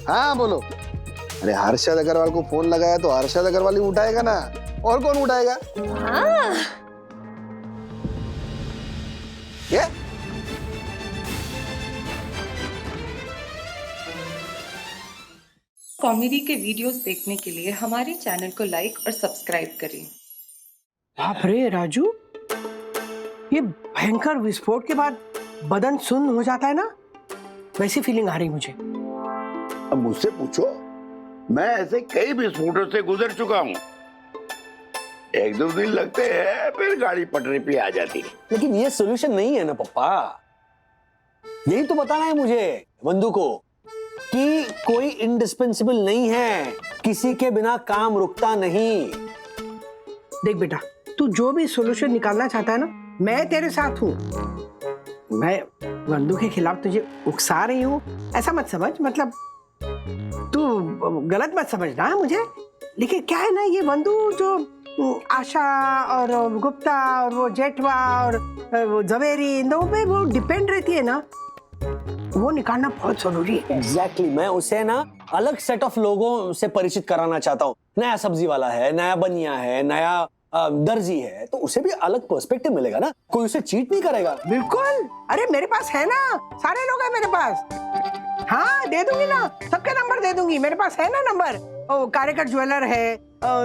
हाँ बोलो। अरे हर्षद अग्रवाल को फोन लगाया तो हर्षद अग्रवाल ही उठाएगा ना, और कौन उठाएगा? हाँ। क्या? कॉमेडी के वीडियोस देखने के लिए हमारे चैनल को लाइक और सब्सक्राइब करें। बाप रे राजू, ये भयंकर विस्फोट के बाद बदन सुन्न हो जाता है ना, वैसी फीलिंग आ रही मुझे। अब मुझसे पूछो, मैं ऐसे कई विस्फोटों से गुजर चुका हूँ। एक दो दिन लगते हैं, फिर गाड़ी पटरी पे आ जाती है। लेकिन ये सोल्यूशन नहीं है ना पप्पा। यही तो बताना है मुझे बंधु को कि कोई इंडिस्पेंसिबल नहीं है, किसी के बिना काम रुकता नहीं। देख बेटा, तू जो भी सोल्यूशन निकालना चाहता है ना, मैं तेरे साथ हूँ। मैं बंधु के खिलाफ तुझे उकसा रही हूँ ऐसा मत समझ, मतलब तू गलत मत समझना मुझे। लेकिन क्या है ना, ये बंधु जो आशा और गुप्ता और वो जेठवा और वो जवेरी, इन दोनों पे वो डिपेंड रहती है ना, वो निकालना बहुत जरूरी है। एग्जैक्टली, मैं उसे ना अलग सेट ऑफ लोगों से परिचित कराना चाहता हूँ। नया सब्जी वाला है, नया बनिया है, नया दर्जी है, तो उसे भी अलग पर्सपेक्टिव मिलेगा ना, कोई उसे चीट नहीं करेगा। बिल्कुल, अरे मेरे पास है ना, सारे लोग हैं मेरे पास। हाँ दे दूंगी ना, सबके नंबर दे दूंगी, मेरे पास है ना नंबर। ओ कार्यकर ज्वेलर है,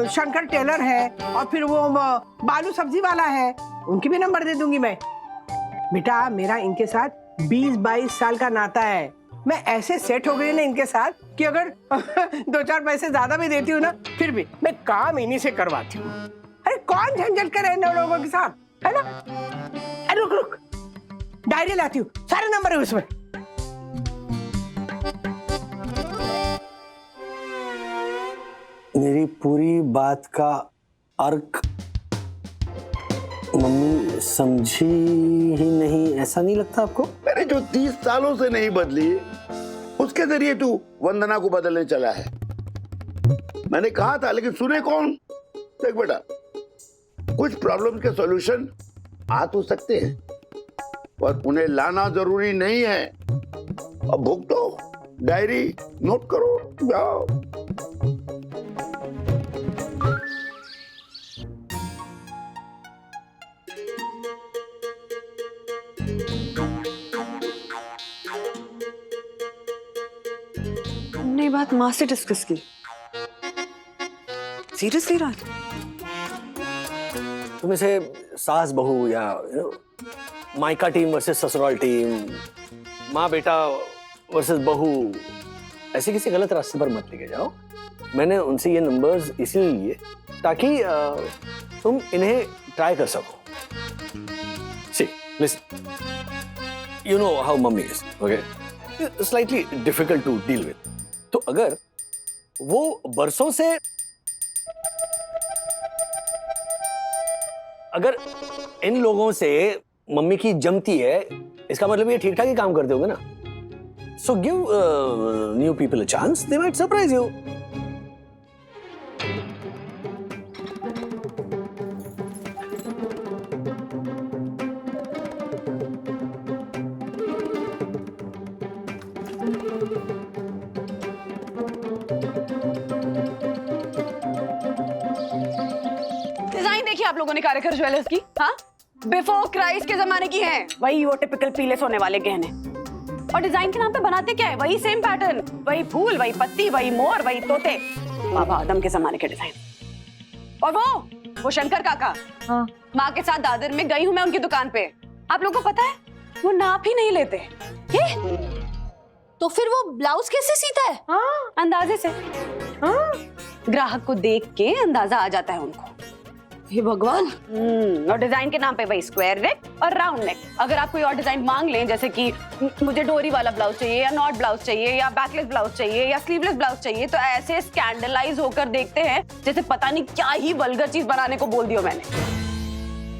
शंकर टेलर है, और फिर वो बालू सब्जी वाला है, उनकी भी नंबर दे दूंगी मैं। बेटा मेरा इनके साथ 20-22 साल का नाता है। मैं ऐसे सेट हो गई ना इनके साथ कि अगर 2-4 पैसे ज्यादा भी देती हूँ ना, फिर भी मैं काम इन्हीं से करवाती हूँ। अरे कौन झंझट करे इन लोगों के साथ, है ना? अरे रुक रुक, डायरी लाती हूँ, सारे नंबर है उसमें। मेरी पूरी बात का अर्क मम्मी समझी ही नहीं, ऐसा नहीं लगता आपको? मैंने जो 30 सालों से नहीं बदली, उसके जरिए तू वंदना को बदलने चला है। मैंने कहा था, लेकिन सुने कौन? देख बेटा, कुछ प्रॉब्लम के सॉल्यूशन आ तो सकते हैं, पर उन्हें लाना जरूरी नहीं है। अब भुग दो, डायरी नोट करो, जाओ। हमने ये बात माँ से डिस्कस की। सीरियसली राज? तुम इसे सास बहू या मायका टीम वर्सेस ससुराल टीम, माँ बेटा वर्सेस बहू, ऐसे किसी गलत रास्ते पर मत लेके जाओ। मैंने उनसे ये नंबर्स इसलिए लिए ताकि तुम इन्हें ट्राई कर सको। See listen, you know how mummy is, okay, slightly difficult to deal with. तो अगर वो बरसों से, अगर इन लोगों से मम्मी की जमती है, इसका मतलब ये ठीक ठाक ही काम करते होंगे ना। So give new people a chance, they might surprise you. Design देखिए आप लोगों ने कार्यकर ज्वेलर्स की, हाँ बिफोर क्राइस्ट के जमाने की है। वही वो टिपिकल पीले सोने वाले गहने, और डिजाइन के नाम पे बनाते क्या है? वही सेम पैटर्न, वही फूल, वही पत्ती, वही मोर, वही तोते, बाबा आदम के जमाने के डिजाइन। और वो शंकर काका, हाँ, माँ के साथ दादर में गई हूँ मैं उनकी दुकान पे। आप लोगों को पता है वो नाप ही नहीं लेते। तो फिर वो ब्लाउज कैसे सीता है? हाँ, अंदाजे से। हाँ, ग्राहक को देख के अंदाजा आ जाता है उनको। हे भगवान। और डिजाइन के नाम पे वही स्क्वायर नेक और राउंड नेक। अगर आप कोई और डिजाइन मांग लें, जैसे कि मुझे डोरी वाला ब्लाउज चाहिए, या नॉट ब्लाउज चाहिए, या बैकलेस ब्लाउज चाहिए, या स्लीवलेस ब्लाउज चाहिए, तो ऐसे स्कैंडलाइज होकर देखते हैं जैसे पता नहीं क्या ही वल्गर चीज बनाने को बोल दियो मैंने।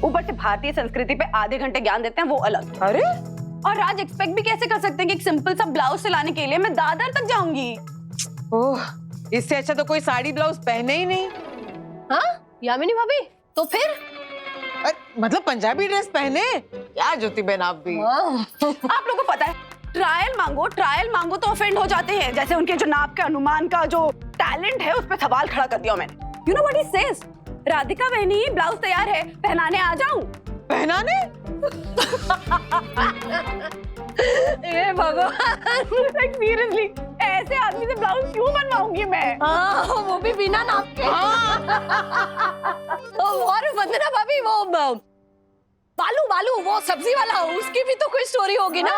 ऊपर से भारतीय संस्कृति पे आधे घंटे ज्ञान देते हैं, वो अलग। अरे और राज एक्सपेक्ट भी कैसे कर सकते हैं कि एक सिंपल सा ब्लाउज सिलाने के लिए मैं दादर तक जाऊंगी? ओह, इससे अच्छा तो कोई साड़ी ब्लाउज पहने ही नहीं। हाँ यामिनी भाभी, तो फिर मतलब पंजाबी ड्रेस पहने? क्या ज्योति बहन आप भी। आप लोगों को पता है ट्रायल मांगो तो ऑफेंड हो जाते हैं। जैसे उनके जो नाप के अनुमान का जो टैलेंट है उस पर सवाल खड़ा कर दिया मैंने। You know what he says, Radhika बहनी ब्लाउज तैयार है, पहनाने आ जाऊं? पहनाने? ए भगवान, लाइक सीरियसली, ऐसे आदमी से ब्लाउज क्यों बनवाऊंगी मैं? हाँ वो भी बिना नाप के। और वंदना भाभी वो बालू वो सब्जी वाला, उसकी भी तो कोई स्टोरी होगी ना?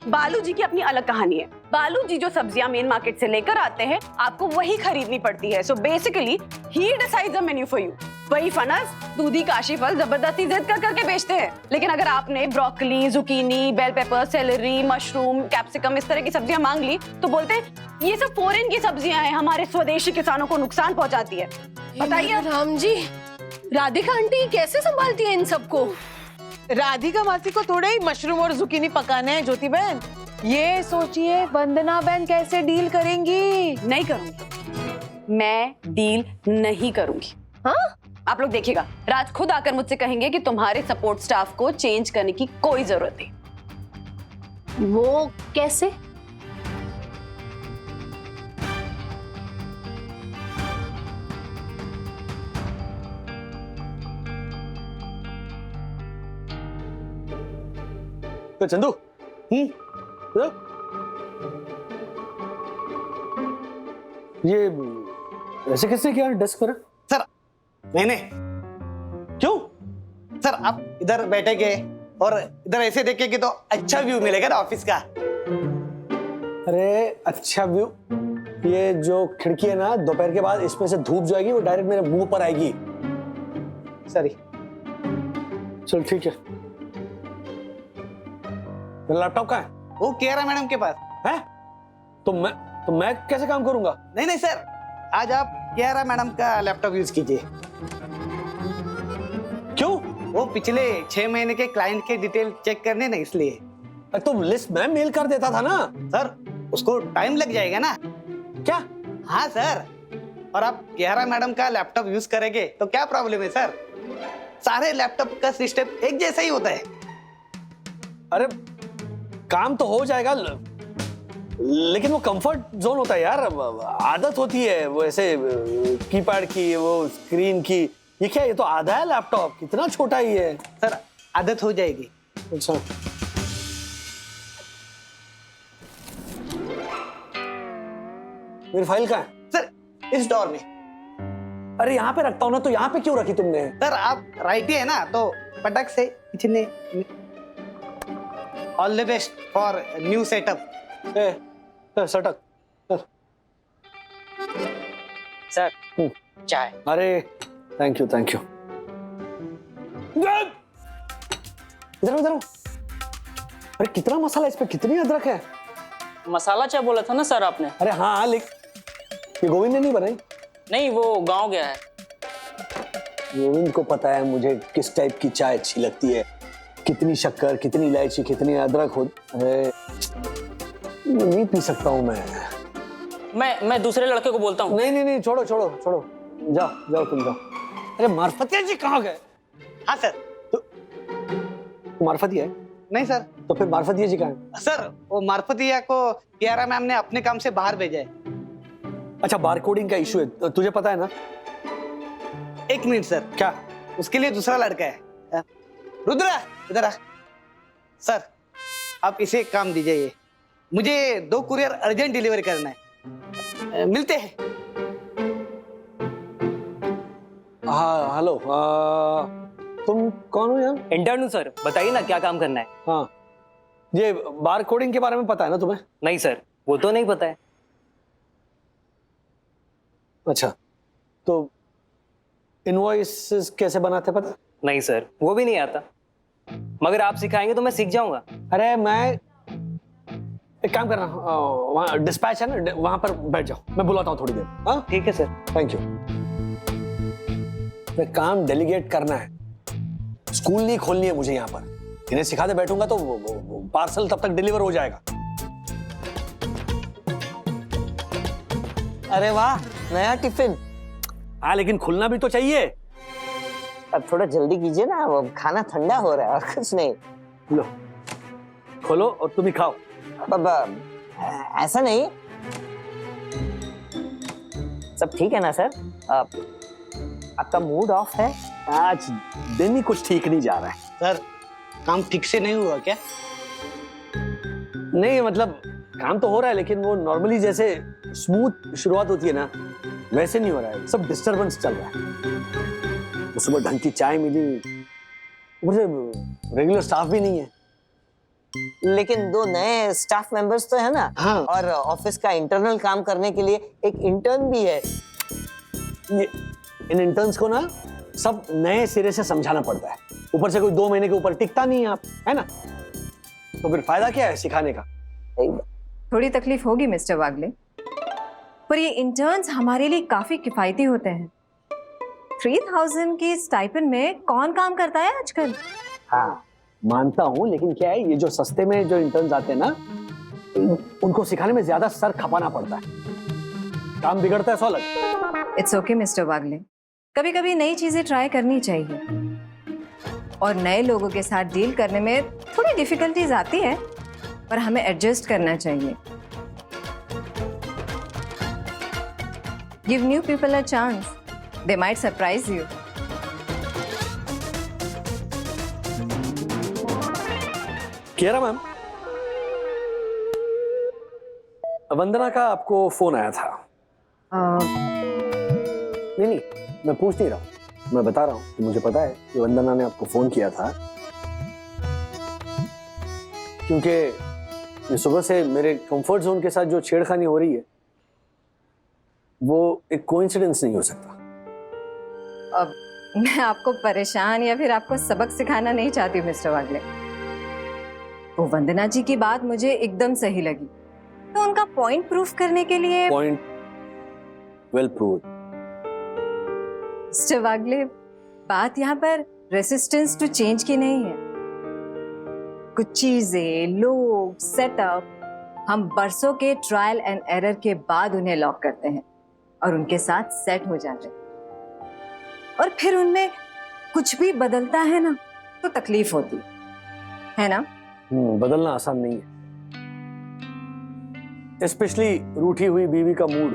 बालू जी की अपनी अलग कहानी है। बालू जी जो सब्जियां मेन मार्केट से लेकर आते हैं आपको वही खरीदनी पड़ती है। So basically he decides the menu for you. वही फनस, दूधी, काशी फल जबरदस्ती जिद कर करके बेचते हैं। लेकिन अगर आपने broccoli, zucchini, bell pepper, celery, mushroom, capsicum इस तरह की सब्जियां मांग ली तो बोलते हैं ये सब फॉरेन की सब्जियां हैं, हमारे स्वदेशी किसानों को नुकसान पहुंचाती है। बताइए राम जी, राधिका आंटी कैसे संभालती है इन सबको? राधिका मासी को थोड़े ही मशरूम और जुकीनी पकाने हैं ज्योति बहन। ये सोचिए वंदना बहन कैसे डील करेंगी। नहीं करूंगी, मैं डील नहीं करूंगी। हाँ? आप लोग देखिएगा, राज खुद आकर मुझसे कहेंगे कि तुम्हारे सपोर्ट स्टाफ को चेंज करने की कोई जरूरत नहीं। वो कैसे? तो चंदू, तो? ये ऐसे कैसे किया डेस्क पर? सर मैंने। क्यों? सर आप इधर बैठेंगे और इधर ऐसे देखेंगे तो अच्छा व्यू मिलेगा ना ऑफिस का। अरे अच्छा व्यू, ये जो खिड़की है ना, दोपहर के बाद इसमें से धूप जो आएगी वो डायरेक्ट मेरे मुंह पर आएगी। सॉरी। चल ठीक है। मेरा लैपटॉप कहाँ है? वो केरा मैडम के पास है? तो मैं कैसे काम करूंगा? नहीं सर, आज आप केरा मैडम का लैपटॉप यूज कीजिए। क्यों? वो पिछले 6 महीने के क्लाइंट के डिटेल चेक करने ना, इसलिए। तो लिस्ट मैं मेल कर देता था ना। सर उसको टाइम लग जाएगा ना। क्या? हाँ सर, और आप केरा मैडम का लैपटॉप यूज करेंगे तो क्या प्रॉब्लम है सर? सारे लैपटॉप का सिस्टम एक जैसा ही होता है। अरे काम तो हो जाएगा, लेकिन वो कंफर्ट जोन होता है यार, आदत होती है वो ऐसे कीपैड की, वो स्क्रीन की। ये क्या, ये तो आधा है लैपटॉप, कितना छोटा ही है। सर आदत हो जाएगी। अच्छा, मेरी फाइल कहाँ है? सर इस डोर में। अरे यहाँ पे रखता हूँ ना, तो यहाँ पे क्यों रखी तुमने? सर आप राइटी है ना, तो पटक से खींचने। All the best for new setup. सटक सर चाय। अरे थैंक यू थैंक यू। इधर इधर। अरे कितना मसाला इस पे, कितनी अदरक है? मसाला चाय बोला था ना सर आपने? अरे हाँ, लेकिन ये गोविंद ने नहीं बनाई? नहीं, वो गांव गया है। गोविंद को पता है मुझे किस टाइप की चाय अच्छी लगती है, कितनी शक्कर, कितनी इलायची, कितनी अदरक हो। अरे नहीं पी सकता हूँ मैं दूसरे लड़के को बोलता हूँ। नहीं, छोड़ो, जाओ तुम जाओ। अरे मार्फतिया जी कहाँ गए? हाँ सर। तो मार्फतिया है? नहीं सर। तो फिर मार्फतिया जी कहाँ है? सर वो मार्फतिया को कियारा मैम ने अपने काम से बाहर भेजा है। अच्छा, बारकोडिंग का इशू है, तुझे पता है ना? 1 मिनट सर। क्या? उसके लिए दूसरा लड़का है। रुद्रा इधर आ। सर आप इसे काम दीजिए, ये मुझे 2 कुरियर अर्जेंट डिलीवरी करना है। मिलते हैं। हाँ हेलो, तुम कौन हो यार? इंटर्न हूँ सर, बताइए ना क्या काम करना है। हाँ, ये बार कोडिंग के बारे में पता है ना तुम्हें? नहीं सर, वो तो नहीं पता है। अच्छा, तो इनवॉइसेस कैसे बनाते पता? नहीं सर, वो भी नहीं आता, मगर आप सिखाएंगे तो मैं सीख जाऊंगा। अरे मैं एक काम कर रहा हूँ, वहाँ डिस्पैच है ना, वहां पर बैठ जाओ, मैं बुलाता हूँ थोड़ी देर। हाँ ठीक है सर। Thank you. काम डेलीगेट करना है, स्कूल नहीं खोलनी है मुझे यहाँ पर। इन्हें सिखाते बैठूंगा तो पार्सल तब तक डिलीवर हो जाएगा। अरे वाह, नया टिफिन। हाँ, लेकिन खुलना भी तो चाहिए। अब थोड़ा जल्दी कीजिए ना, वो खाना ठंडा हो रहा है और कुछ नहीं। लो, खोलो और तुम ही खाओ। बाबा ऐसा नहीं, सब ठीक है ना सर? आपका मूड ऑफ है? आज दिन ही कुछ ठीक नहीं जा रहा है। सर काम ठीक से नहीं हुआ क्या? नहीं मतलब काम तो हो रहा है, लेकिन वो नॉर्मली जैसे स्मूथ शुरुआत होती है ना, वैसे नहीं हो रहा है। सब डिस्टरबेंस चल रहा है। सुबह ढंग की चाय मिली, ऊपर से रेगुलर स्टाफ भी नहीं है। लेकिन 2 नए स्टाफ मेंबर्स तो है ना? हाँ। और ऑफिस का इंटरनल काम करने के लिए एक इंटर्न भी है। ये इन इंटर्न्स को ना सब नए सिरे से समझाना पड़ता है। ऊपर से कोई 2 महीने के ऊपर टिकता नहीं है आप, है ना? तो फिर फायदा क्या है सिखाने का? थोड़ी तकलीफ होगी मिस्टर वागले, पर ये इंटर्न्स हमारे लिए काफी किफायती होते हैं। 3000 की स्टाइपेंड में कौन काम करता है आजकल? हाँ मानता हूँ, लेकिन क्या है, ये जो सस्ते में जो इंटर्न्स आते हैं ना, उनको सिखाने में ज्यादा सर खपाना पड़ता है, काम बिगड़ता है सो अलग। इट्स ओके मिस्टर वागले, कभी कभी नई चीजें ट्राई करनी चाहिए। और नए लोगों के साथ डील करने में थोड़ी डिफिकल्टीज आती है, पर हमें एडजस्ट करना चाहिए। Give new people a chance, they might surprise you. Kiara ma'am, Vandana का आपको फोन आया था? नहीं, मैं पूछ नहीं रहा हूँ, मैं बता रहा हूँ कि मुझे पता है कि वंदना ने आपको फोन किया था, क्योंकि ये सुबह से मेरे कंफर्ट जोन के साथ जो छेड़खानी हो रही है वो एक कोइंसिडेंस नहीं हो सकता। अब मैं आपको परेशान या फिर आपको सबक सिखाना नहीं चाहती मिस्टर वागले। तो वंदना जी की बात मुझे एकदम सही लगी, तो उनका पॉइंट प्रूफ करने के लिए पॉइंट वेल प्रूव्ड। मिस्टर वागले, बात यहाँ पर रेसिस्टेंस टू चेंज की नहीं है। कुछ चीजें, लोग, सेटअप हम बरसों के ट्रायल एंड एरर के बाद उन्हें लॉक करते हैं और उनके साथ सेट हो जाते हैं, और फिर उनमें कुछ भी बदलता है ना तो तकलीफ होती है ना? बदलना आसान नहीं है, स्पेशली रूठी हुई बीवी का मूड।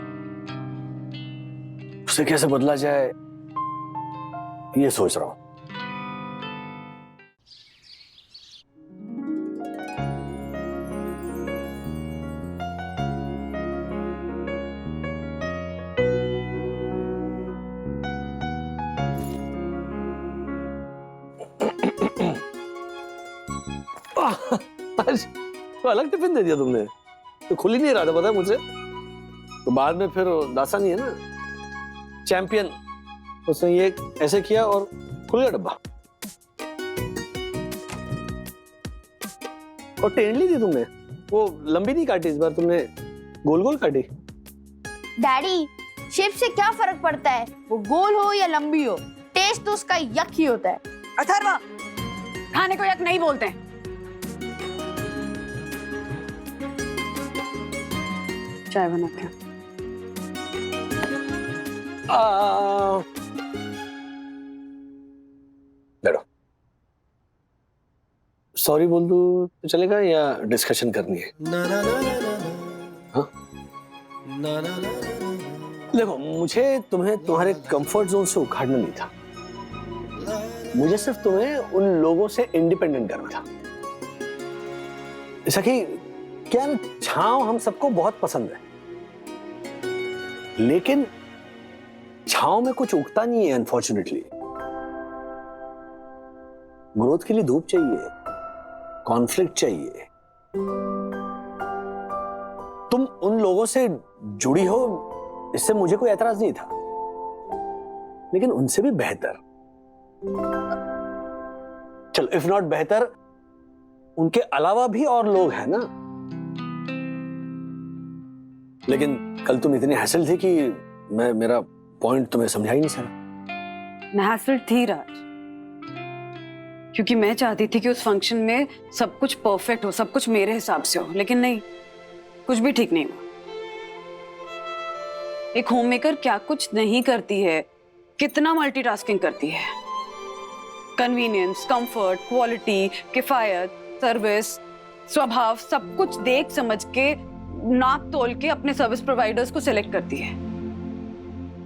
उसे कैसे बदला जाए ये सोच रहा हूं। आज तो अलग टिफिन दे दिया तुमने, तो खुल ही नहीं रहा था, पता है मुझे। तो बाद में फिर दासा नहीं है ना चैंपियन, उसने ये ऐसे किया और खुल गया डब्बा। और टेढ़ी दी तुमने, वो लंबी नहीं काटी इस बार, तुमने गोल गोल काटी। डैडी, शेप से क्या फर्क पड़ता है, वो गोल हो या लंबी हो, टेस्ट तो उसका यक ही होता है। अथर्व, खाने को यक नहीं बोलते हैं। चाय बना के बैठो। सॉरी बोल दूं तो चलेगा या डिस्कशन करनी है? हाँ? देखो, मुझे तुम्हें तुम्हारे कंफर्ट जोन से उखाड़ना नहीं था, मुझे सिर्फ तुम्हें उन लोगों से इंडिपेंडेंट करना था। ऐसा कि क्या छांव हम सबको बहुत पसंद है, लेकिन छांव में कुछ उगता नहीं है अनफॉर्चुनेटली। ग्रोथ के लिए धूप चाहिए, कॉन्फ्लिक्ट चाहिए। तुम उन लोगों से जुड़ी हो, इससे मुझे कोई एतराज नहीं था, लेकिन उनसे भी बेहतर, चलो इफ नॉट बेहतर, उनके अलावा भी और लोग हैं ना। लेकिन कल तुम इतनी हैसल थी कि मैं मेरा पॉइंट तुम्हें समझा ही नहीं सका। मैं हैसल थी राज, क्योंकि मैं चाहती थी कि उस फंक्शन में सब कुछ परफेक्ट हो, सब कुछ मेरे हिसाब से हो, लेकिन नहीं, कुछ भी ठीक नहीं हुआ। एक होममेकर क्या कुछ नहीं करती है, कितना मल्टीटास्किंग करती है। कन्वीनियंस, कंफर्ट, क्वालिटी, किफायत, सर्विस, स्वभाव सब कुछ देख समझ के नाप तोल के अपने सर्विस प्रोवाइडर्स को सिलेक्ट करती है।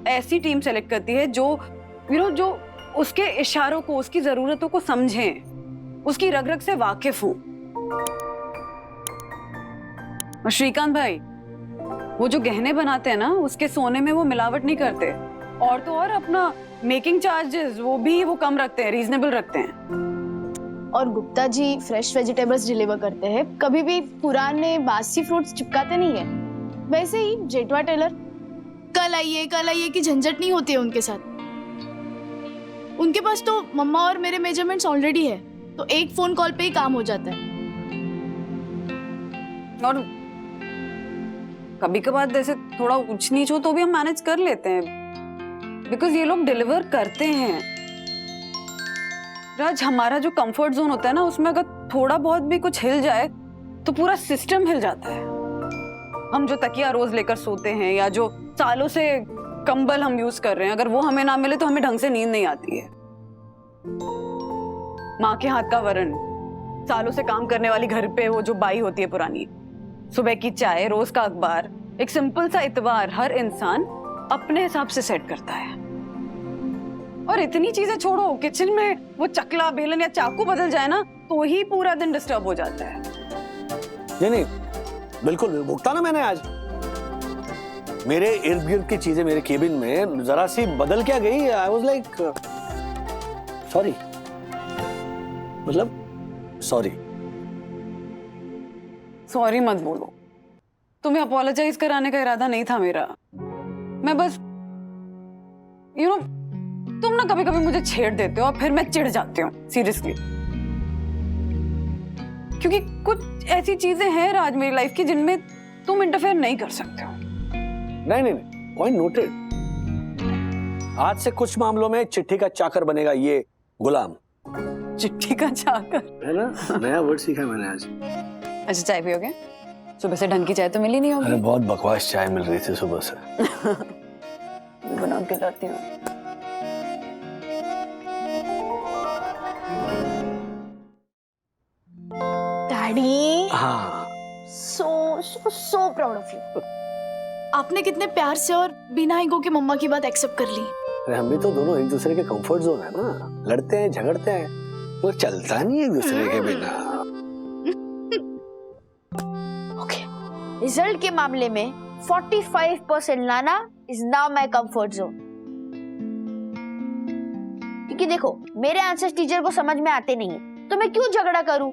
ऐसी टीम सेलेक्ट करती है जो जो उसके इशारों को, उसकी जरूरतों को समझें, उसकी रग रग से वाकिफ हों। और श्रीकांत भाई, वो जो गहने बनाते हैं ना, उसके सोने में वो मिलावट नहीं करते। और तो और अपना मेकिंग चार्जेस वो कम रखते हैं, रीजनेबल रखते हैं। और Gupta ji fresh vegetables deliver करते हैं, कभी भी पुराने बासी फ्रूट्स चिपकाते नहीं है। वैसे ही जेठवा टेलर कल आइए की झंझट नहीं होती है उनके साथ। उनके पास तो मम्मा और मेरे मेजरमेंट्स ऑलरेडी है, तो एक फोन कॉल पे ही काम हो जाता है। और कभी कभार जैसे थोड़ा ऊंच नीच हो तो भी हम मैनेज कर लेते हैं, बिकॉज ये लोग डिलीवर करते हैं। राज, हमारा जो कंफर्ट जोन होता है ना, उसमें अगर थोड़ा बहुत भी कुछ हिल जाए तो पूरा सिस्टम हिल जाता है। हम जो तकिया रोज लेकर सोते हैं या जो सालों से कंबल हम यूज कर रहे हैं, अगर वो हमें ना मिले तो हमें ढंग से नींद नहीं आती है। माँ के हाथ का वरण, सालों से काम करने वाली घर पे वो जो बाई होती है पुरानी, सुबह की चाय, रोज का अखबार, एक सिंपल सा इतवार हर इंसान अपने हिसाब से सेट करता है। और इतनी चीजें छोड़ो, किचन में वो चकला, बेलन या चाकू बदल जाए ना तो ही पूरा दिन डिस्टर्ब हो जाता है। नहीं, बिल्कुल भुगता ना मैंने आज। मेरे इर्द गिर्द की चीजें मेरे केबिन में जरा सी बदल क्या गई, आई वाज लाइक सॉरी, मतलब सॉरी मत बोलो, तुम्हें अपोलोजाइज कराने का इरादा नहीं था मेरा। मैं बस तुम ना कभी कभी मुझे छेड़ देते हो और फिर मैं चिढ़ जाती हूँ, सीरियसली। क्योंकि कुछ ऐसी चीजें हैं राज मेरी लाइफ की जिनमें तुम इंटरफेयर नहीं कर सकते हो। नहीं, पॉइंट नोटेड। आज से कुछ मामलों में चिट्ठी का चाकर बनेगा ये गुलाम। चिट्ठी का चाकर है ना, नया वर्ड सीखा मैंने आज। अच्छा, चाय पियोगे? सुबह से ढंग की चाय तो मिली नहीं होगी। अरे बहुत बकवास चाय मिल रही थी सुबह से। बना के लाती हूँ। डैडी, हाँ, सो प्राउड ऑफ यू। आपने कितने प्यार से और बिना ईगो के मम्मा की बात एक्सेप्ट कर ली। अरे हम भी तो दोनों एक दूसरे के कंफर्ट जोन है ना, लड़ते हैं, झगड़ते हैं, वो चलता नहीं एक दूसरे के बिना। ओके, रिजल्ट के मामले में 45% लाना is now my comfort zone. क्योंकि देखो, मेरे आंसर्स टीचर को समझ में आते नहीं है, तो मैं क्यों झगड़ा करूं?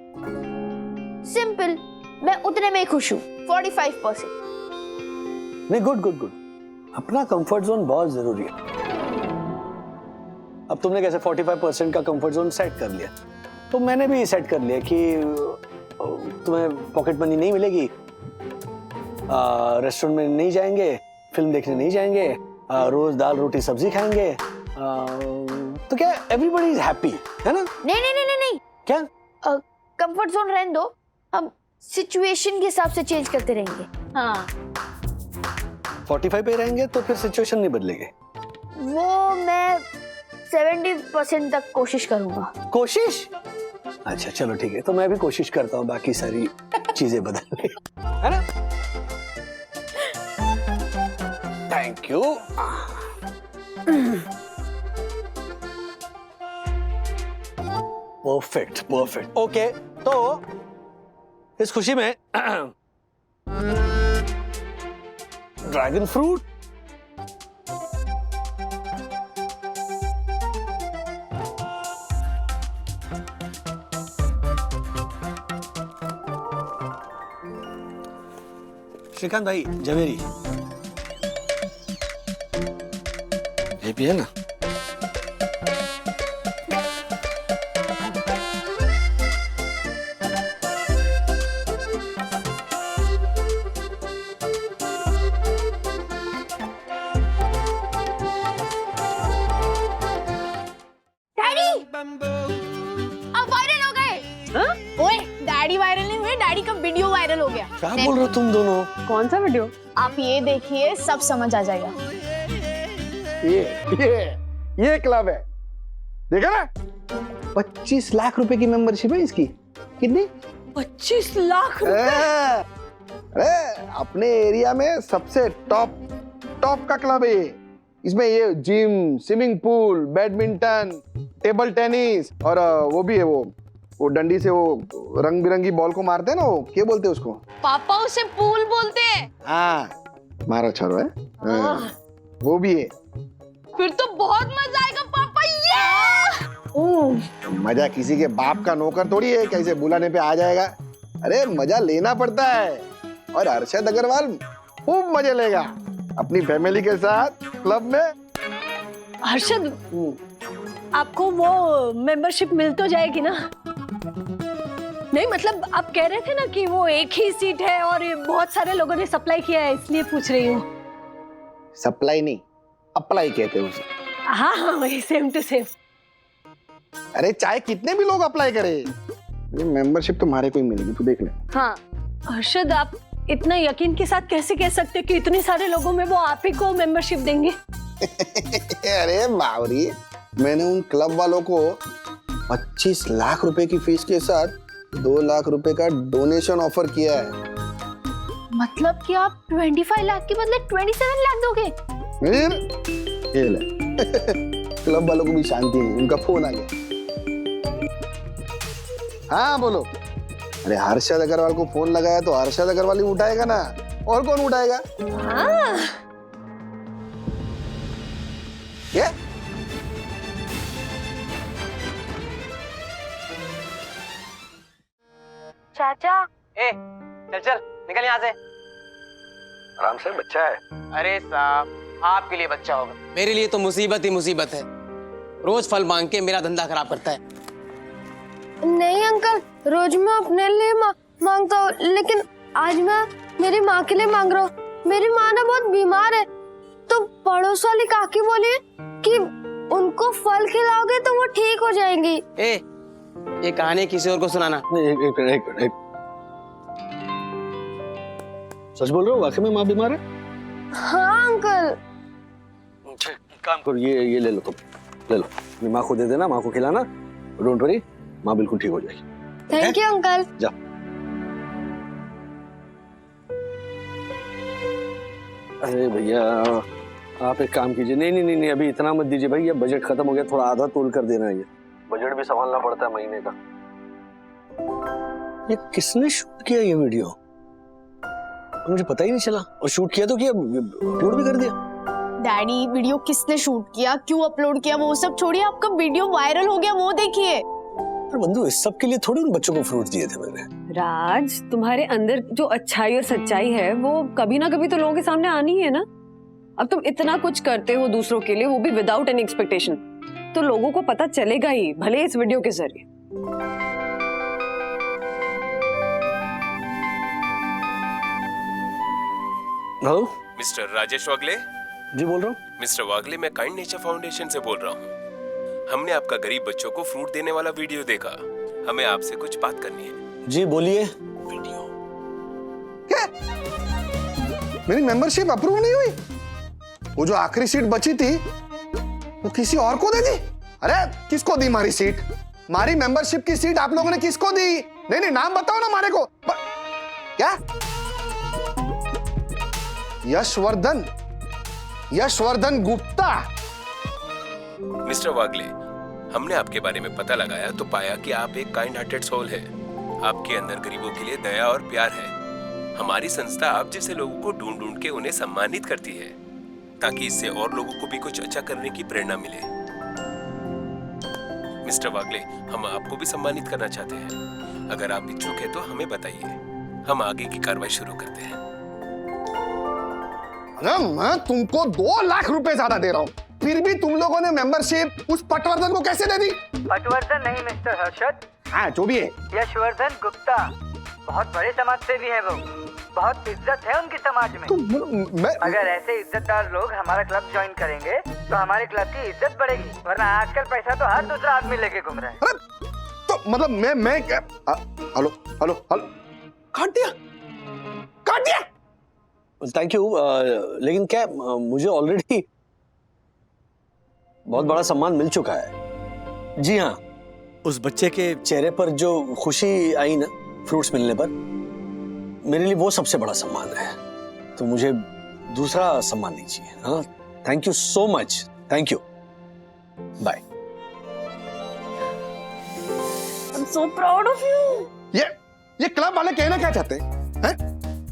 सिंपल, मैं उतने में ही खुश हूं, 45%। नहीं, गुड। अपना कंफर्ट जोन बहुत जरूरी है। अब तुमने कैसे 45% का कंफर्ट जोन सेट कर लिया, तो मैंने भी सेट कर लिया कि तुम्हें पॉकेट मनी नहीं मिलेगी, रेस्टोरेंट में नहीं जाएंगे, फिल्म देखने नहीं जाएंगे, रोज दाल रोटी सब्जी खाएंगे, तो क्या एवरीबॉडी इज हैप्पी, है ना? नहीं। क्या कंफर्ट जोन रहने दो, हम सिचुएशन के हिसाब से चेंज करते रहेंगे। हाँ, 45 पे रहेंगे तो फिर सिचुएशन नहीं बदलेगी। वो मैं 70% तक कोशिश करूंगा। कोशिश? अच्छा चलो ठीक है, तो मैं भी कोशिश करता हूँ बाकी सारी चीजें बदलने, है ना? Thank you. परफेक्ट। ओके, तो इस खुशी में ड्रैगन फ्रूट, श्रीकांत भाई जवेरी, ये भी है ना? आप वायरल हो गए। ओए, डैडी वायरल नहीं हुए, डैडी का वीडियो वायरल हो गया। क्या बोल रहे हो तुम दोनों? कौन सा वीडियो? आप ये देखिए, सब समझ आ जाएगा। ये क्लब है, देखा ना? 25 लाख रुपए की मेंबरशिप है इसकी। कितनी? 25 लाख रुपए। अरे अपने एरिया में सबसे टॉप का क्लब है ये। इसमें ये gym, swimming pool, badminton, table tennis और वो भी है वो डंडी से वो रंग बिरंगी बॉल को मारते हैं ना, वो क्या बोलते हैं उसको? पापा उसे पूल बोलते हैं। हाँ मारा छरो है। हाँ, वो भी है। फिर तो बहुत मजा आएगा पापा। ये मजा किसी के बाप का नौकर थोड़ी है, कैसे बुलाने पे आ जाएगा। अरे मजा लेना पड़ता है और अरशद अग्रवाल खूब मजे लेगा अपनी फैमिली के साथ क्लब में। हर्षद, आपको वो मेंबरशिप मिल तो जाएगी ना? नहीं मतलब आप कह रहे थे ना कि वो एक ही सीट है और बहुत सारे लोगों ने सप्लाई किया है, इसलिए पूछ रही हूँ। सप्लाई नहीं, अप्लाई कहते हैं उसे। हाँ हाँ वही, सेम टू सेम। अरे चाहे कितने भी लोग अप्लाई करें, ये मेंबरशिप तुम्हारे को ही मिलेगी, तू देख ले। हाँ हर्षद, आप इतना यकीन के साथ कैसे कह सकते कि इतने सारे लोगों में वो आप ही को मेंबरशिप देंगे? अरे बावरी, मैंने उन क्लब वालों को 25 लाख रुपए की फीस के साथ 2 लाख रुपए का डोनेशन ऑफर किया है। मतलब कि आप 25 लाख के बदले 27 लाख दोगे? ये ले। क्लब वालों को भी शांति नहीं, उनका फोन आ गया। हाँ बोलो। अरे हर्षद अग्रवाल को फोन लगाया तो हर्षद अग्रवाल ही उठाएगा ना, और कौन उठाएगा? हाँ। क्या? चाचा। ए, चल निकल यहाँ से। आराम से, बच्चा है। अरे साहब, आपके लिए बच्चा होगा, मेरे लिए तो मुसीबत ही मुसीबत है। रोज फल मांग के मेरा धंधा खराब करता है। नहीं अंकल, रोज मैं अपने लिए मांगता हूँ, लेकिन आज मैं मेरी माँ के लिए मांग रहा हूँ। मेरी माँ ना बहुत बीमार है, तो पड़ोस वाली काकी बोली कि उनको फल खिलाओगे तो वो ठीक हो जाएंगी। ए, ये कहानी किसी और को सुनाना। एक सच बोल रहे हो? वाकई में माँ बीमार है? हाँ अंकल। काम करो, ये ले लो, तुम ले लो, अपनी माँ को दे देना, माँ को खिलाना। डोंट वरी, माँ बिल्कुल ठीक हो जाएगी। Thank you uncle. जा। अरे भैया आप एक काम कीजिए। नहीं, अभी इतना मत दीजिए भाई, ये बजट खत्म हो गया, थोड़ा आधा तोल कर देना। ये बजट भी संभालना पड़ता है महीने का। ये किसने शूट किया ये वीडियो? मुझे पता ही नहीं चला। और शूट किया तो किया, अपलोड भी कर दिया। डैडी, वीडियो किसने शूट किया, क्यों अपलोड किया, वो सब छोड़िए, आपका वीडियो वायरल हो गया वो देखिए। पर बंधु, इस सब के लिए थोड़ी उन बच्चों को फ्रूट दिए थे मैंने। राज, तुम्हारे अंदर जो अच्छाई और सच्चाई है वो कभी ना कभी तो लोगों के सामने आनी है ना। अब तुम इतना कुछ करते हो दूसरों के लिए, वो भी विदाउट एनी एक्सपेक्टेशन, तो लोगों को पता चलेगा ही, भले इस वीडियो के जरिए। हेलो मिस्टर राजेश वागले। जी बोल रहा हूँ। मिस्टर वागले, मैं काइंड नेचर फाउंडेशन से बोल रहा हूँ। हमने आपका गरीब बच्चों को फ्रूट देने वाला वीडियो देखा, हमें आपसे कुछ बात करनी है। जी बोलिए। वीडियो क्या? मेरी मेंबरशिप अप्रूव नहीं हुई? वो जो आखिरी सीट बची थी वो किसी और को दे दी? अरे किसको दी मारी सीट? मारी मेंबरशिप की सीट आप लोगों ने किसको दी? नहीं, नाम बताओ ना मारे को। क्या? यशवर्धन गुप्ता। मिस्टर वागले, हमने आपके बारे में पता लगाया तो पाया कि आप एक काइंड हार्टेड सोल है। आपके अंदर गरीबों के लिए दया और प्यार है। हमारी संस्था आप जैसे लोगों को ढूंढ ढूंढ के उन्हें सम्मानित करती है, ताकि इससे और लोगों को भी कुछ अच्छा करने की प्रेरणा मिले। मिस्टर वागले, हम आपको भी सम्मानित करना चाहते हैं। अगर आप इच्छुक हैं तो हमें बताइए, हम आगे की कार्रवाई शुरू करते हैं। मैं तुमको 2 लाख रुपए ज्यादा दे रहा हूँ, फिर भी तुम लोगों ने मेंबरशिप उस पटवर्धन को कैसे दे दी? पटवर्धन नहीं मिस्टर हर्षद, हाँ जो भी है, यशवर्धन गुप्ता। बहुत बड़े समाज सेवी है वो, बहुत इज्जत है उनकी समाज में। अगर ऐसे इज्जतदार लोग हमारा क्लब ज्वाइन करेंगे तो हमारे क्लब की इज्जत बढ़ेगी, वरना आजकल पैसा तो हर दूसरा आदमी लेके घूम रहा है। तो मतलब मैं हेलो काट दिया। थैंक यू, लेकिन क्या मुझे ऑलरेडी बहुत बड़ा सम्मान मिल चुका है। जी हाँ, उस बच्चे के चेहरे पर जो खुशी आई ना, फ्रूट्स मिलने पर मेरे लिए वो सबसे बड़ा सम्मान है, तो मुझे दूसरा सम्मान नहीं चाहिए। हाँ, thank you so much, thank you, bye. I'm so proud of you. ये क्लब वाले कहना क्या चाहते हैं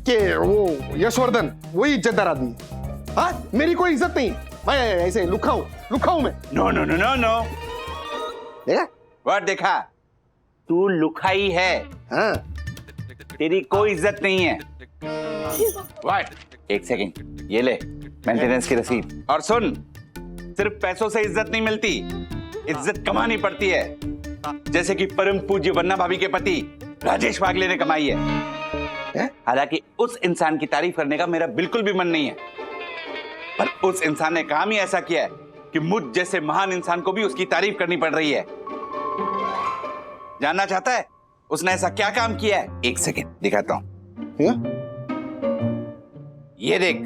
कि वो यशवर्धन वही इज्जतदार आदमी है। हाँ, मेरी कोई इज्जत नहीं, मैं ऐसे लुखा हूं मैं। No no no no no, देखा वो देखा, तू लुखाई है। हाँ, तेरी कोई इज्जत नहीं है। व्हाट? एक सेकंड, ये ले मेंटेनेंस की रसीद। और सुन, सिर्फ पैसों से इज्जत नहीं मिलती, इज्जत कमानी पड़ती है, जैसे कि परम पूज्य वन्ना भाभी के पति राजेश वागले ने कमाई है। हालांकि उस इंसान की तारीफ करने का मेरा बिल्कुल भी मन नहीं है, पर उस इंसान ने काम ही ऐसा किया है कि मुझ जैसे महान इंसान को भी उसकी तारीफ करनी पड़ रही है। जानना चाहता है उसने ऐसा क्या काम किया है? एक सेकंड दिखाता हूं। ये देख,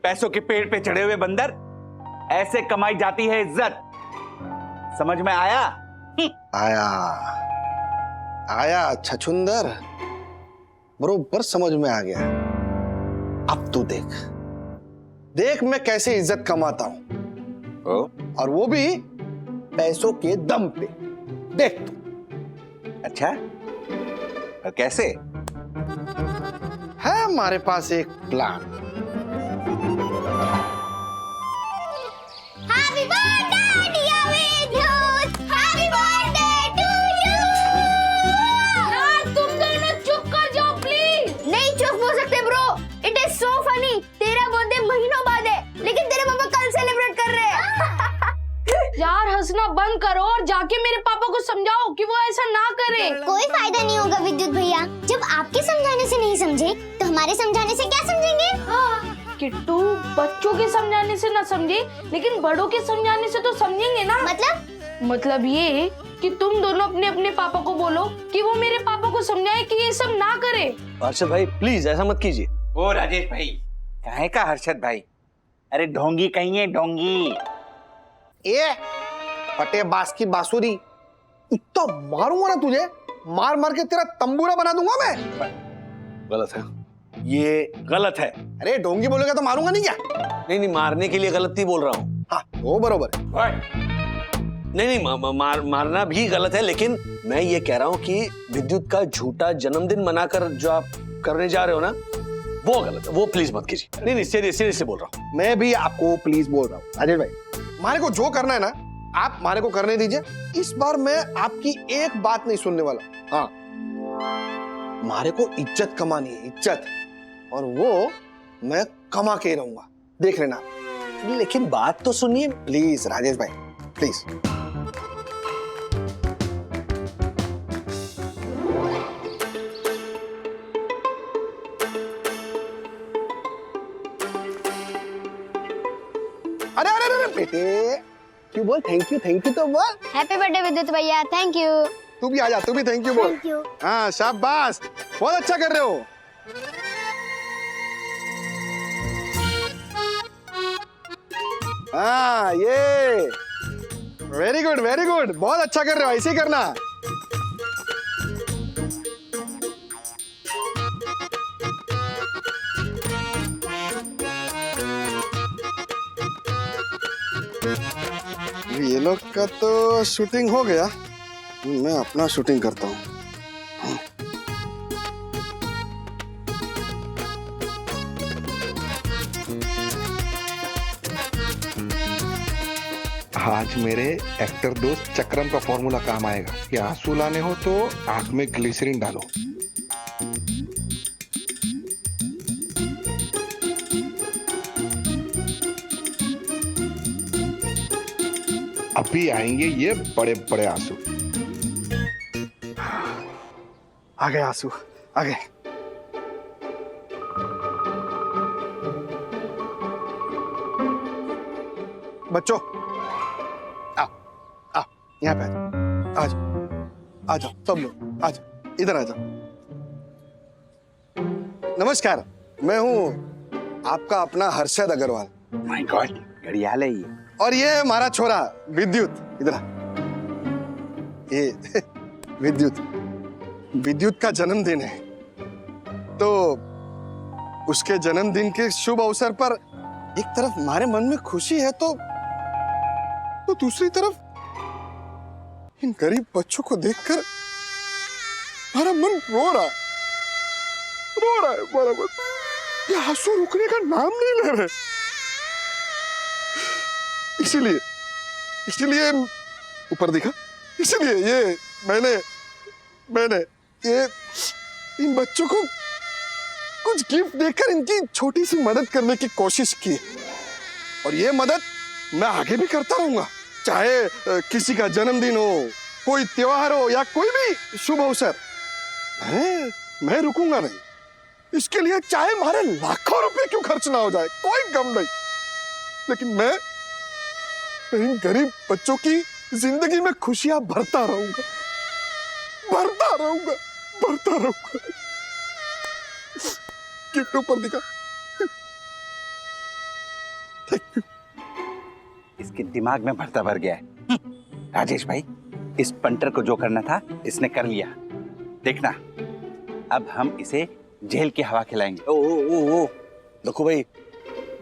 पैसों के पेड़ पे चढ़े हुए बंदर, ऐसे कमाई जाती है इज्जत। समझ में आया? आया छछुंदर, बरोबर समझ में आ गया। अब तू देख मैं कैसे इज्जत कमाता हूं, और वो भी पैसों के दम पे। देख तू। अच्छा, और कैसे है हमारे पास एक plan. Happy birthday dear Vidyut, Happy birthday to you। यार तुम दोनों चुप कर जाओ प्लीज। नहीं चुप हो सकते bro, it is so funny. तेरा बर्थडे महीनों बाद है, लेकिन तेरे पापा कल सेलिब्रेट कर रहे हैं। यार हंसना बंद करो और जाके मेरे पापा को समझाओ कि वो ऐसा ना करे। कोई फायदा नहीं होगा विद्युत भैया, जब आपके समझाने से नहीं समझे तो हमारे समझाने से क्या समझेंगे? किट्टू, बच्चों के समझाने से ना समझे, लेकिन बड़ों के समझाने से तो समझेंगे ना। मतलब ये कि तुम दोनों अपने अपने पापा को बोलो कि वो मेरे पापा को समझाए कि ये सब ना करे। हर्षद भाई प्लीज ऐसा मत कीजिए। ओ राजेश भाई, काहे का हर्षद भाई? अरे ढोंगी कहीं है, ढोंगी। ए फटे बास की बांसुरी, इतना मारूंगा ना तुझे, मार मार के तेरा तंबूरा बना दूंगा मैं। गलत है, ये गलत है। अरे ढोंगी बोलेगा तो मारूंगा नहीं क्या? नहीं, मारने के लिए गलत नहीं बोल रहा हूँ। हाँ, वो बरोबर है। नहीं, मारना भी गलत है, लेकिन मैं ये कह रहा हूँ कि विद्युत का झूठा जन्मदिन मनाकर जो आप करने जा रहे हो ना, वो गलत है, वो प्लीज मत कीजिए। नहीं, सीरियसली बोल रहा हूँ। मैं भी आपको प्लीज बोल रहा हूँ राजेश भाई, मारे को जो करना है ना आप मारे को करने दीजिए। इस बार मैं आपकी एक बात नहीं सुनने वाला। हाँ, मारे को इज्जत कमानी है, इज्जत, और वो मैं कमा के रहूंगा, देख लेना। लेकिन बात तो सुनिए प्लीज राजेश भाई, प्लीज। अरे अरे अरे बेटे, क्यों बोल थैंक यू तो बोल। हैप्पी बर्थडे विद्युत भैया, थैंक यू। तू भी आजा, तू भी थैंक यू बोल। Thank you. हाँ शाबाश, बहुत अच्छा कर रहे हो। हाँ ये वेरी गुड, बहुत अच्छा कर रहे हो, ऐसे ही करना। ये लोग का तो शूटिंग हो गया, मैं अपना शूटिंग करता हूँ। आज मेरे एक्टर दोस्त चक्रम का फॉर्मूला काम आएगा कि आंसू लाने हो तो आंख में ग्लिसरीन डालो। अभी आएंगे ये बड़े बड़े आंसू। आ गए आंसू, आ गए। बच्चों यहाँ पे आ जाओ, आ जाओ सब लोग, आ जाओ, इधर आ जाओ। नमस्कार, मैं हूँ आपका अपना हर्षद अग्रवाल। माय गॉड, घड़ियाल है ये। और ये है हमारा छोरा विद्युत, इधर आ। ये विद्युत का जन्मदिन है, तो उसके जन्मदिन के शुभ अवसर पर एक तरफ हमारे मन में खुशी है तो दूसरी तरफ इन गरीब बच्चों को देखकर हमारा मन रो रहा है हमारा मन। ये आंसू रुकने का नाम नहीं ले रहे। इसीलिए ऊपर दिखा, इसलिए ये मैंने ये इन बच्चों को कुछ गिफ्ट देकर इनकी छोटी सी मदद करने की कोशिश की, और ये मदद मैं आगे भी करता रहूंगा, चाहे किसी का जन्मदिन हो, कोई त्योहार हो या कोई भी शुभ अवसर। मैं रुकूंगा नहीं, इसके लिए चाहे हमारे लाखों रुपए क्यों खर्च ना हो जाए, कोई गम नहीं। लेकिन मैं इन गरीब बच्चों की जिंदगी में खुशियां भरता रहूंगा। गिफ्ट ऊपर दिखा। इसके दिमाग में भरता भर गया है। राजेश भाई, इस पंटर को जो करना था इसने कर लिया। देखना, अब हम इसे जेल की हवा खिलाएंगे। ओ देखो भाई,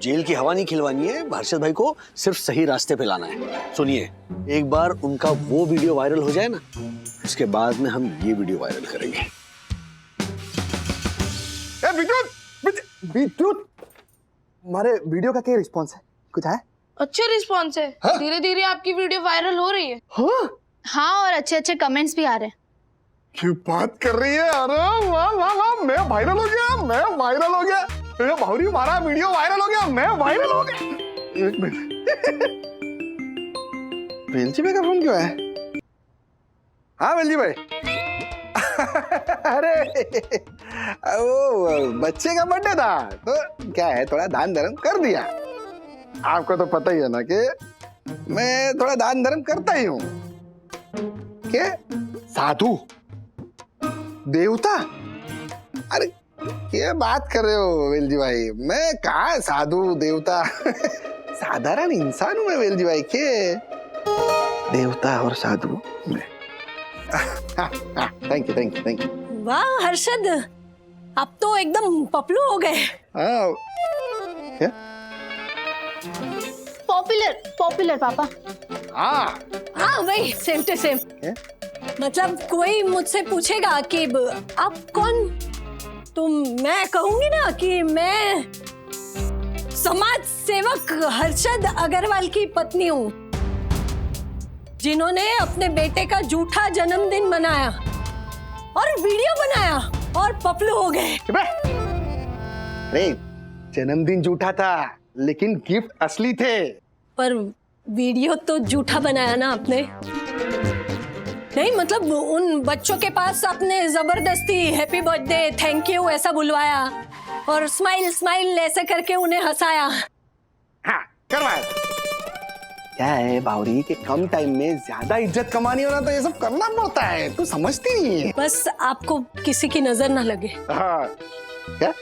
जेल की हवा नहीं खिलवानी है, हर्षद भाई को सिर्फ सही रास्ते पे लाना है। सुनिए, एक बार उनका वो वीडियो वायरल हो जाए ना, उसके बाद में हम ये वीडियो वायरल करेंगे। विद्युत, हमारे वीडियो का क्या रिस्पॉन्स है? कुछ है? अच्छे रिस्पॉन्स है। धीरे धीरे आपकी वीडियो वायरल हो रही है। हाँ, और अच्छे अच्छे कमेंट्स भी आ रहे हैं। क्यों बात कर रही है? अरे वाह, मैं वायरल हो गया। ये भावरी, हमारा वीडियो वायरल हो गया, मैं वायरल हो गया। एक मिनट, वेलजी भाई का फोन क्यों है? हाँ वेलजी भाई। अरे वो बच्चे का बर्थडे था, तो क्या है, थोड़ा दान धर्म कर दिया। आपको तो पता ही है ना कि मैं थोड़ा दान धर्म करता ही हूँ। क्या साधु देवता? अरे क्या बात कर रहे हो वेलजी भाई, मैं कहाँ साधु देवता साधारण इंसान हूँ मैं वेलजी भाई, के देवता और साधु में। Thank you. वाह हर्षद, अब तो एकदम पपलू हो गए। क्या? पॉपुलर पापा। हाँ वही, सेम टू सेम। मतलब कोई मुझसे पूछेगा कि आप कौन, तो मैं कहूंगी ना कि मैं समाज सेवक हर्षद अग्रवाल की पत्नी हूँ, जिन्होंने अपने बेटे का झूठा जन्मदिन मनाया और वीडियो बनाया और पपलू हो गए। अरे जन्मदिन झूठा था, लेकिन गिफ्ट असली थे। पर वीडियो तो झूठा बनाया ना आपने। नहीं मतलब उन बच्चों के पास आपने जबरदस्ती हैप्पी बर्थडे, थैंक यू ऐसा बुलवाया और स्माइल ऐसे करके उन्हें हंसाया। हाँ करवाया। क्या है बावरी के कम टाइम में ज्यादा इज्जत कमानी हो ना, तो ये सब करना पड़ता है, तू समझती नहीं है। बस आपको किसी की नजर ना लगे। हाँ क्या?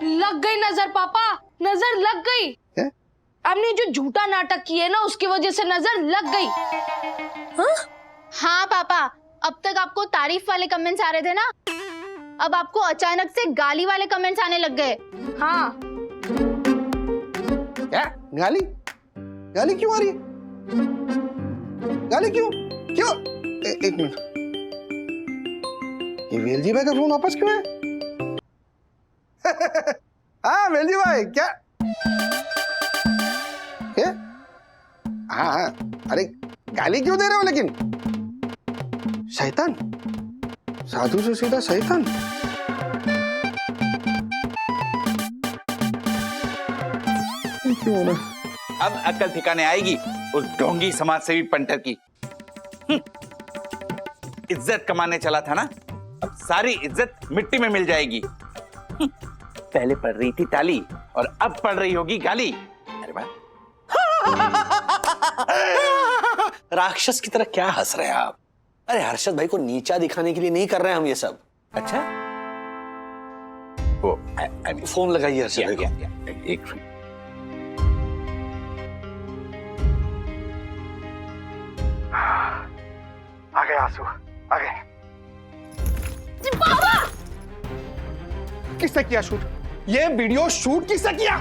लग गई नजर पापा, नजर लग गई। क्या? आपने जो झूठा नाटक किए ना, उसकी वजह से नजर लग गई। हाँ पापा, अब तक आपको तारीफ वाले कमेंट्स आ रहे थे ना, अब आपको अचानक से गाली वाले कमेंट्स आने लग गए। हाँ। क्या? गाली क्यों आ रही है? गाली क्यों? एक मिनट, ये वेलजी भाई का फोन वापस क्यों है? हाँ वेलजी भाई, क्या? हाँ, अरे गाली क्यों दे रहे हो लेकिन? शैतान, साधु से सीधा शैतान। क्यों ना? अब अक्ल ठिकाने आएगी उस ढोंगी समाजसेवी पंटर की। इज्जत कमाने चला था ना, अब सारी इज्जत मिट्टी में मिल जाएगी। पहले पढ़ रही थी ताली और अब पढ़ रही होगी गाली। अरे वाह, राक्षस की तरह क्या हंस रहे हैं आप? अरे हर्षद भाई को नीचा दिखाने के लिए नहीं कर रहे हैं हम ये सब। अच्छा, वो फोन लगाइए हर्षद भाई को। एक गए आंसू, आ गए। किसने किया शूट? ये वीडियो शूट किसने किया?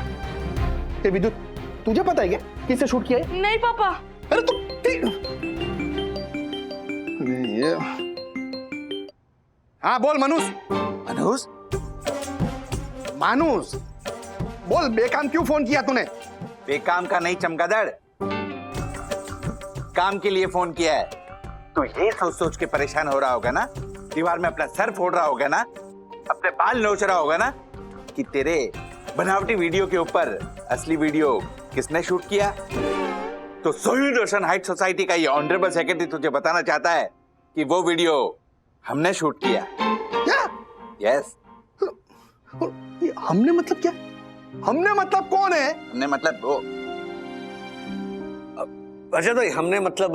ये विद्युत, तुझे पता है क्या किसने शूट किया है? नहीं पापा। अरे तू ये हाँ बोल मनुष। अनुज, मानुस बोल, बेकाम क्यों फोन किया तूने? बेकाम का नहीं चमगादड़, काम के लिए फोन किया है। तू ये सोच सोच के परेशान हो रहा होगा ना, दीवार में अपना सर फोड़ रहा होगा ना, अपने बाल नोच रहा होगा ना कि तेरे बनावटी वीडियो के ऊपर असली वीडियो किसने शूट किया। तो सोहिल रोशन हाइट सोसाइटी का ये ऑनरेबल सेक्रेटरी तुझे बताना चाहता है कि वो वीडियो हमने शूट किया। क्या? यस। हमने मतलब क्या? हमने मतलब कौन है? हमने मतलब वो अच्छा भाई, हमने मतलब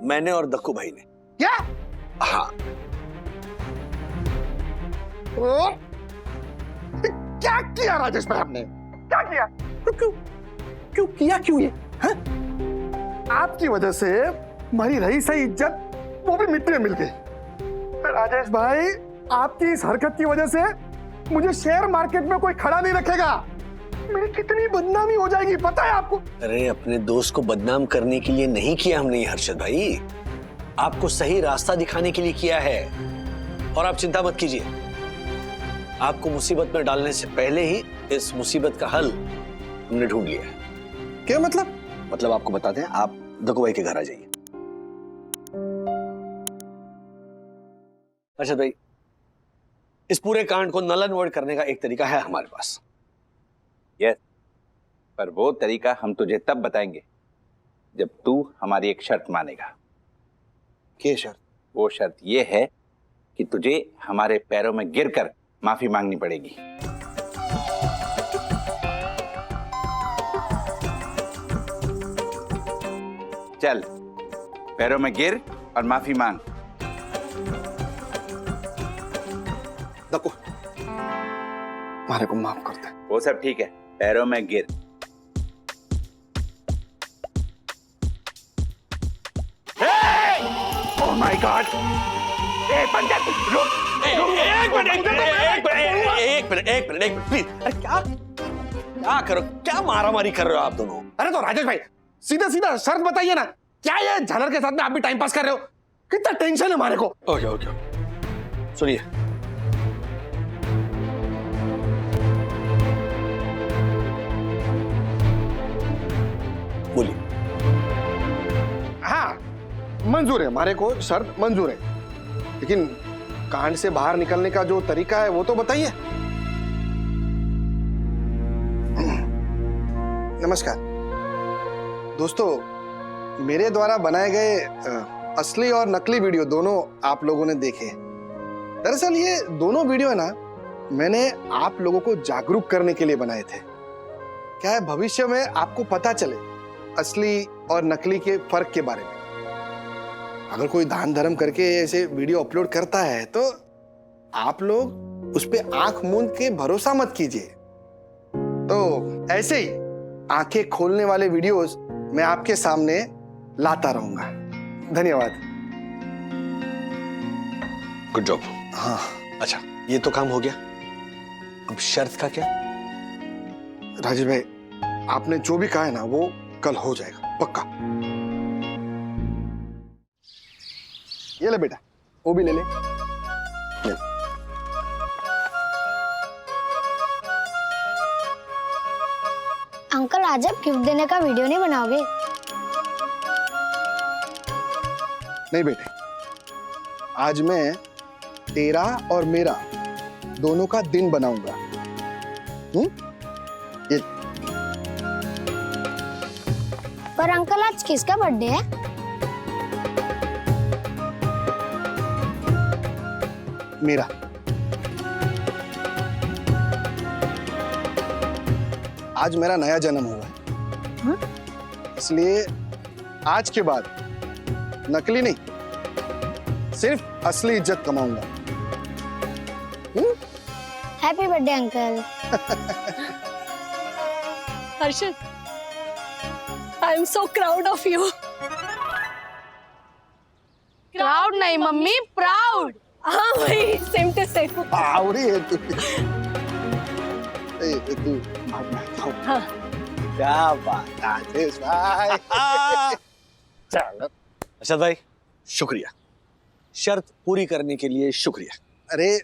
मैंने और दक्कू भाई ने। क्या? हाँ। क्या किया राजेश भाई हमने? क्या किया? क्यों क्यों किया क्यों ये? हाँ? आपकी वजह से हमारी रही सही इज्जत वो भी मिट्टी में मिल गई। राजेश भाई, आपकी इस हरकत की वजह से मुझे शेयर मार्केट में कोई खड़ा नहीं रखेगा। मेरी कितनी बदनामी हो जाएगी पता है आपको? अरे अपने दोस्त को बदनाम करने के लिए नहीं किया हमने ये हर्षद भाई, आपको सही रास्ता दिखाने के लिए किया है। और आप चिंता मत कीजिए, आपको मुसीबत में डालने से पहले ही इस मुसीबत का हल हमने ढूंढ लिया है। क्या मतलब? मतलब आपको बताते हैं, आप दक्कू भाई के घर आ जाइए। अच्छा भाई, इस पूरे कांड को नल एंड वॉइड करने का एक तरीका है हमारे पास। यस, पर वो तरीका हम तुझे तब बताएंगे जब तू हमारी एक शर्त मानेगा। क्या शर्त? वो शर्त ये है कि तुझे हमारे पैरों में गिरकर माफी मांगनी पड़ेगी। चल, पैरों में गिर और माफी मांग। दक्कू, हमारे को माफ कर दे। वो सब ठीक है, पैरों में गिर। Oh my God! एक मिनट प्लीज। अरे क्या करो, क्या मारामारी कर रहे हो आप दोनों? अरे तो राजेश भाई, सीधा सीधा शर्त बताइए ना, क्या ये झालर के साथ में आप भी टाइम पास कर रहे हो? कितना टेंशन है हमारे को। ओके ओके, सुनिए, बोलिए। हाँ मंजूर है, हमारे को शर्त मंजूर है, लेकिन कांड से बाहर निकलने का जो तरीका है वो तो बताइए। नमस्कार दोस्तों, मेरे द्वारा बनाए गए असली और नकली वीडियो दोनों आप लोगों ने देखे। दरअसल ये दोनों वीडियो है ना, मैंने आप लोगों को जागरूक करने के लिए बनाए थे। क्या है, भविष्य में आपको पता चले असली और नकली के फर्क के बारे में। अगर कोई दान धर्म करके ऐसे वीडियो अपलोड करता है तो आप लोग उस पे आंख मूंद के भरोसा मत कीजिए। तो ऐसे ही आंखें खोलने वाले वीडियोस मैं आपके सामने लाता रहूंगा। धन्यवाद। Good job. हाँ अच्छा, ये तो काम हो गया, अब शर्त का क्या? राजेश भाई, आपने जो भी कहा है ना वो कल हो जाएगा पक्का। ये ले बेटा, वो भी ले ले। अंकल आज आप गिफ्ट देने का वीडियो नहीं बनाओगे? नहीं बेटे, आज मैं तेरा और मेरा दोनों का दिन बनाऊंगा। ये पर अंकल आज किसका बर्थडे है? मेरा। आज मेरा नया जन्म हुआ है, इसलिए आज के बाद नकली नहीं, सिर्फ असली इज्जत कमाऊंगा। Happy birthday uncle. Harshad, I am so proud of you. Crowd नहीं मम्मी, प्राउड। हाँ वही, सेम टू सेम। आवड़ी है तू। तू भाग मैं आता हूँ। हाँ। क्या बात, राजेश भाई। चलो अर्शद भाई, शुक्रिया, शर्त पूरी करने के लिए शुक्रिया। अरे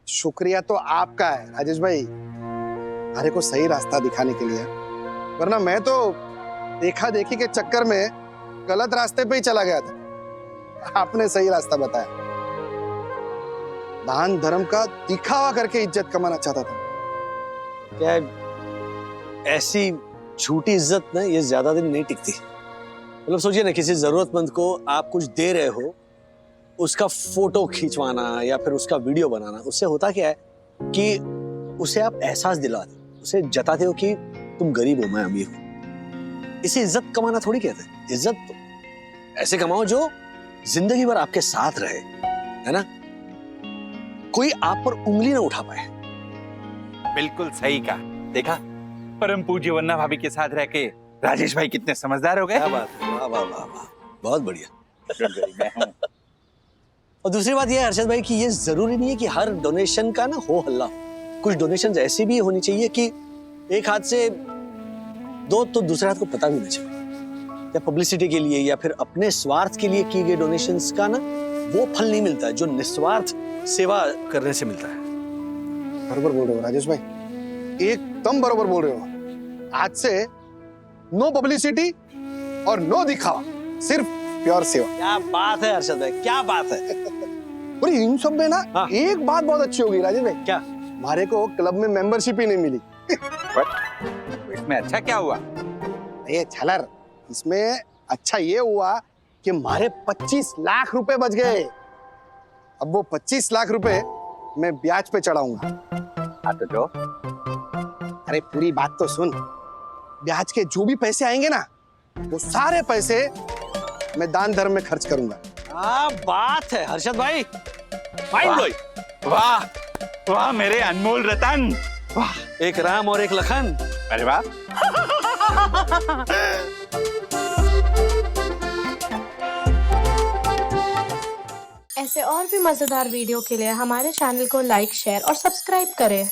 शुक्रिया तो आपका है राजेश भाई, हमारे को सही रास्ता दिखाने के लिए, वरना मैं तो देखा देखी के चक्कर में गलत रास्ते पे ही चला गया था। आपने सही रास्ता बताया। दान धर्म का दिखावा करके इज्जत कमाना चाहता था। क्या ऐसी झूठी इज्जत ना ये ज्यादा दिन नहीं टिकती। मतलब सोचिए ना, किसी जरूरतमंद को आप कुछ दे रहे हो, उसका फोटो खींचवाना या फिर उसका वीडियो बनाना, उससे होता क्या है कि उसे आप एहसास दिलाते, उसे जताते हो कि तुम गरीब हो, मैं अमीर हूं। इसे इज्जत कमाना थोड़ी कहते हैं। इज्जत तो ऐसे कमाओ जो जिंदगी भर आपके साथ रहे, है ना, कोई आप पर उंगली ना उठा पाए। बिल्कुल सही कहा। देखा, परम पूज्य वन्ना भाभी के साथ रह के राजेश भाई कितने समझदार हो गए। क्या बात है, वाह वाह वाह वाह, बहुत बढ़िया। और दूसरी बात यह है अर्शद भाई कि ये जरूरी नहीं है कि हर डोनेशन का ना हो हल्ला। कुछ डोनेशन ऐसी भी होनी चाहिए कि एक हाथ से दो तो दूसरे हाथ को पता भी ना चले। या पब्लिसिटी के लिए या फिर अपने स्वार्थ के लिए किए गए डोनेशंस का ना वो फल नहीं मिलता है जो निस्वार्थ सेवा करने से मिलता है। बरोबर बोल रहे हो राजेश भाई, एकदम बरोबर बोल रहे हो। आज से नो पब्लिसिटी और नो दिखावा, सिर्फ प्योर सेवा। क्या बात है अर्शद भाई, क्या बात है। और इन सब में ना एक बात बहुत अच्छी होगी राजेश भाई। क्या? हमारे को क्लब में मेंबरशिप ही नहीं मिली। इसमें अच्छा क्या हुआ? ये छलर, इसमें अच्छा ये हुआ कि हमारे 25 लाख रुपए बच गए। अब वो 25 लाख रुपए मैं ब्याज पे चढ़ाऊंगा। हाँ तो जो, अरे पूरी बात तो सुन। ब्याज के जो भी पैसे आएंगे ना, वो सारे पैसे मैं दान धर्म में खर्च करूंगा। क्या बात है अर्शद भाई, माइंड ब्लोइंग। वाह वाह मेरे अनमोल रतन, वाह। एक राम और एक लखन। अरे वाह। ऐसे और भी मजेदार वीडियो के लिए हमारे चैनल को लाइक, शेयर और सब्सक्राइब करें।